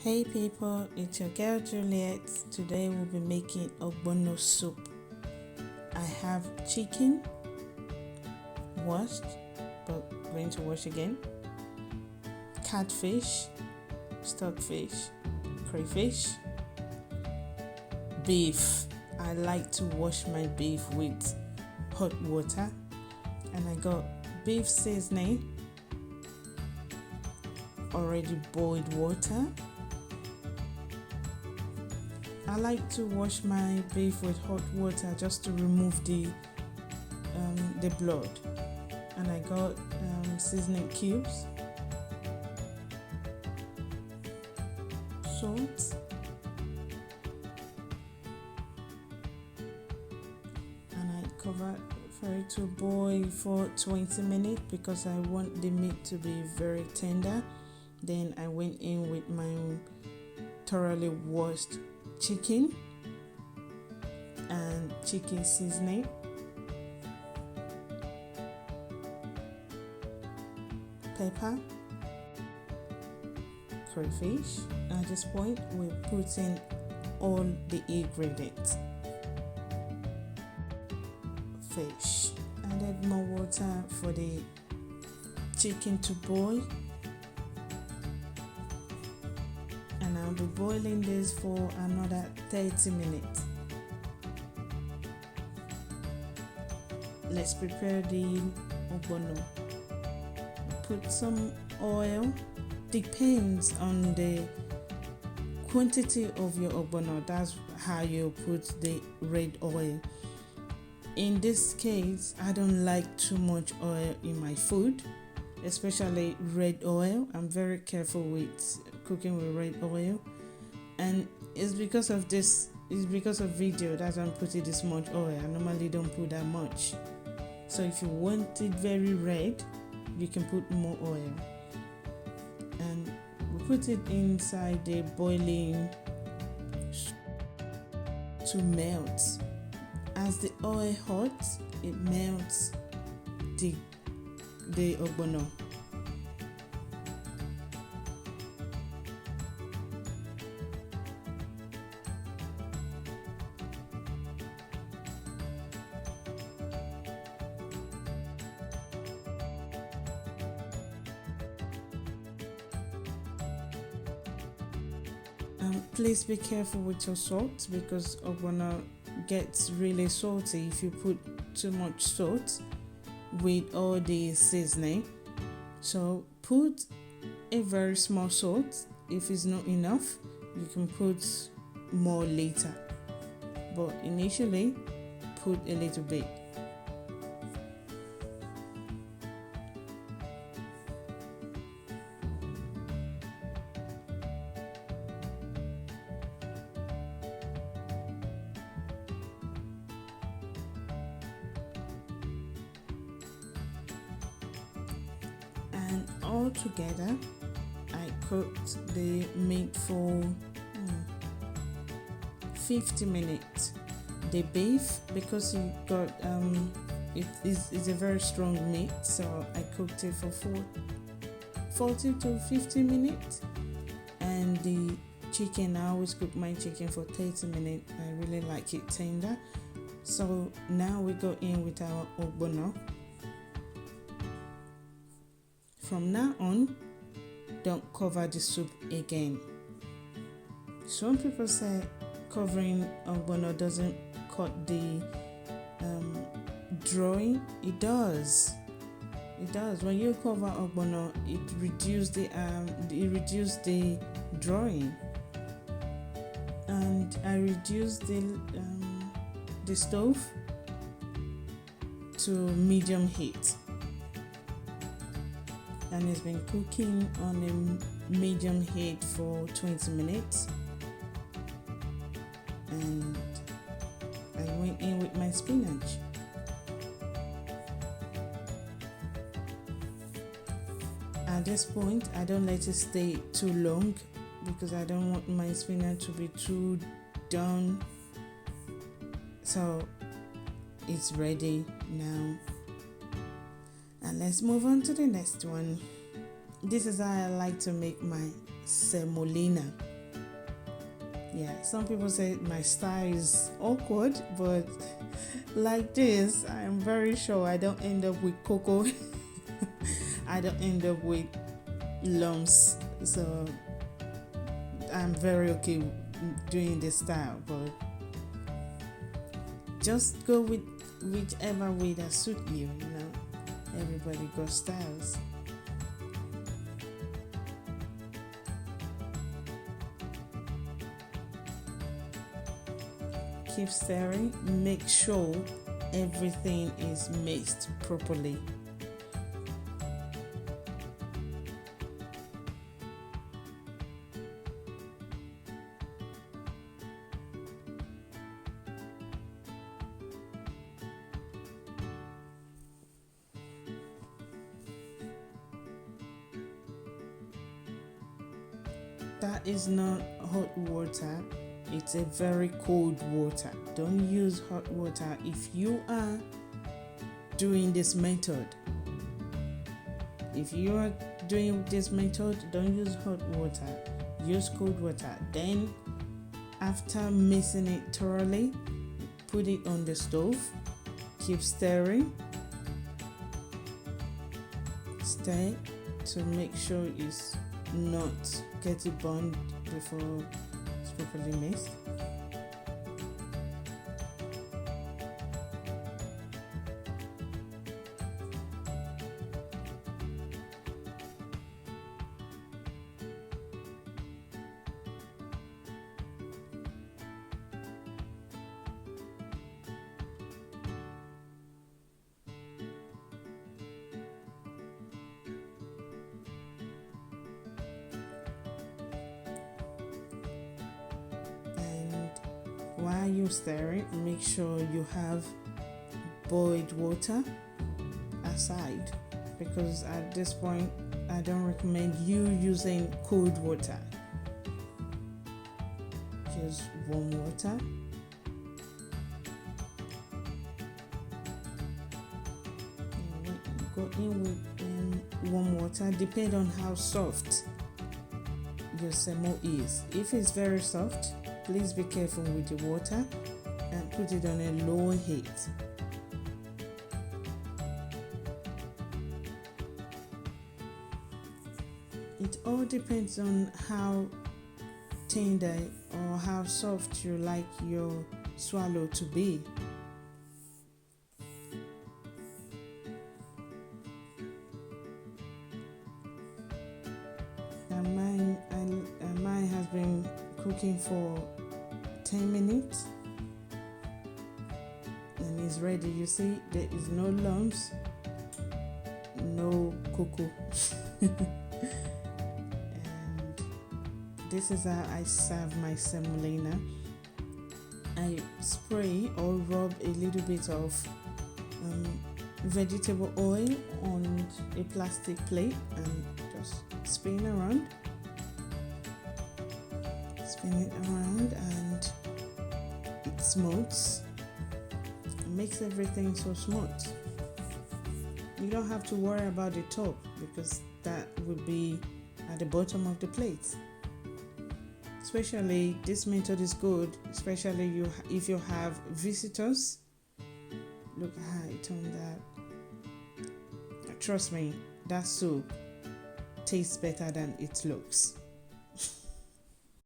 Hey people, it's your girl Juliet. Today we'll be making Ogbono soup. I have chicken, washed, but going to wash again, catfish, stockfish, crayfish, beef. I like to wash my beef with hot water, and I got beef seasoning, already boiled water. I like to wash my beef with hot water just to remove the blood. And I got seasoning cubes, salt, and I cover for it to boil for 20 minutes because I want the meat to be very tender. Then I went in with my thoroughly washed chicken and chicken seasoning, pepper, crayfish. At this point, we're putting all the ingredients. Fish. Added more water for the chicken to boil. And I'll be boiling this for another 30 minutes. Let's prepare the ogbono. Put some oil. Depends on the quantity of your ogbono. That's how you put the red oil. In this case, I don't like too much oil in my food, especially red oil. I'm very careful with cooking with red oil, and it's because of video that I'm putting this much oil. I normally don't put that much. So if you want it very red, you can put more oil. And we put it inside the boiling to melt. As the oil hot, it melts the ogbono. Please be careful with your salt because ogbono gets really salty if you put too much salt with all the seasoning. So put a very small salt. If it's not enough, you can put more later, but initially put a little bit. And all together, I cooked the meat for 50 minutes. The beef, because it got it's a very strong meat, so I cooked it for 40 to 50 minutes. And the chicken, I always cook my chicken for 30 minutes. I really like it tender. So now we go in with our ogbono. From now on, don't cover the soup again. Some people say covering ogbono doesn't cut the drawing. It does. It does. When you cover ogbono, it reduces the drawing. And I reduced the stove to medium heat. And it's been cooking on a medium heat for 20 minutes. And I went in with my spinach. At this point, I don't let it stay too long because I don't want my spinach to be too done. So it's ready now. And let's move on to the next one. This is how I like to make my semolina. Yeah, some people say my style is awkward, but like this, I am very sure I don't end up with cocoa. I don't end up with lumps. So I'm very okay doing this style, but just go with whichever way that suit you. Everybody got styles. Keep stirring. Make sure everything is mixed properly. That is not hot water. It's a very cold water. Don't use hot water if you are doing this method. If you are doing this method, don't use hot water. Use cold water. Then, after mixing it thoroughly, put it on the stove. Keep stirring. Stir to make sure it's not getting burned before it's properly mixed. While you stir it, make sure you have boiled water aside, because at this point I don't recommend you using cold water. Use warm water. Go in with warm water. Depend on how soft your semo is. If it's very soft, please be careful with the water and put it on a low heat. It all depends on how tender or how soft you like your swallow to be. Mine has been cooking for 10 minutes and it's ready. You see, there is no lumps, no cocoa. And this is how I serve my semolina. I spray or rub a little bit of vegetable oil on a plastic plate and just spin around. Spin it around and it smooths. It makes everything so smooth. You don't have to worry about the top because that would be at the bottom of the plate. Especially this method is good, especially if you have visitors. Look how it turned out. Trust me, that soup tastes better than it looks.